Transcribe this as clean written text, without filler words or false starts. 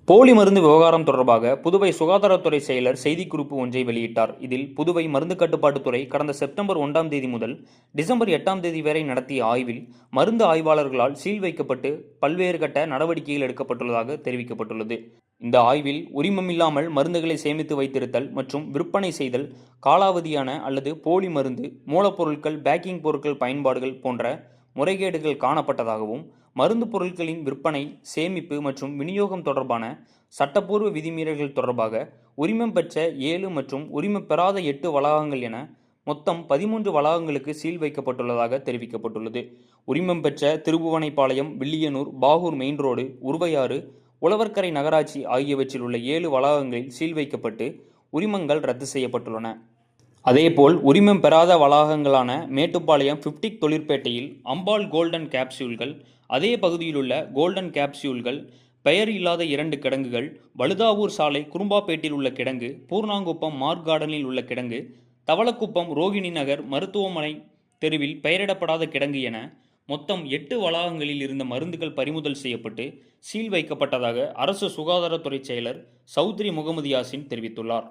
போலி மருந்து விவகாரம் தொடர்பாக புதுவை சுகாதாரத்துறை செயலர் செய்திக்குறிப்பு ஒன்றை வெளியிட்டார். இதில் புதுவை மருந்து கட்டுப்பாட்டுத்துறை கடந்த செப்டம்பர் 1ஆம் தேதி முதல் டிசம்பர் 8ஆம் தேதி வரை நடத்திய ஆய்வில் மருந்து ஆய்வாளர்களால் சீல் வைக்கப்பட்டு பல்வேறு கட்ட நடவடிக்கைகள் எடுக்கப்பட்டுள்ளதாக தெரிவிக்கப்பட்டுள்ளது. இந்த ஆய்வில் உரிமமில்லாமல் மருந்துகளை சேமித்து வைத்திருத்தல் மற்றும் விற்பனை செய்தல், காலாவதியான அல்லது போலி மருந்து மூலப்பொருட்கள், பேக்கிங் பொருட்கள் பயன்பாடுகள் போன்ற முறைகேடுகள் காணப்பட்டதாகவும், மருந்து பொருட்களின் விற்பனை, சேமிப்பு மற்றும் விநியோகம் தொடர்பான சட்டப்பூர்வ விதிமீறல்கள் தொடர்பாக உரிமம் பெற்ற 7 மற்றும் உரிமம் பெறாத 8 வளாகங்கள் என மொத்தம் 13 வளாகங்களுக்கு சீல் வைக்கப்பட்டுள்ளதாக தெரிவிக்கப்பட்டுள்ளது. உரிமம் பெற்ற திருபுவனைப்பாளையம், வில்லியனூர், பாகூர் மெயின் ரோடு, உருவையாறு, உழவர்கரை நகராட்சி ஆகியவற்றில் உள்ள 7 வளாகங்களில் சீல் வைக்கப்பட்டு உரிமங்கள் ரத்து செய்யப்பட்டுள்ளன. அதேபோல் உரிமம் பெறாத வளாகங்களான மேட்டுப்பாளையம் பிப்டிக் தொழிற்பேட்டையில் அம்பாள் கோல்டன் கேப்சியூல்கள், அதே பகுதியிலுள்ள கோல்டன் கேப்சியூல்கள், பெயர் இல்லாத 2 கிடங்குகள், வழுதாவூர் சாலை குறும்பாப்பேட்டில் உள்ள கிடங்கு, பூர்ணாங்குப்பம் மார்க் கார்டனில் உள்ள கிடங்கு, தவளக்குப்பம் ரோகிணி நகர் மருத்துவமனை தெருவில் பெயரிடப்படாத கிடங்கு என மொத்தம் 8 வளாகங்களில் இருந்த மருந்துகள் பறிமுதல் செய்யப்பட்டு சீல் வைக்கப்பட்டதாக அரசு சுகாதாரத்துறை செயலர் சௌத்ரி முகமது யாசின் தெரிவித்துள்ளார்.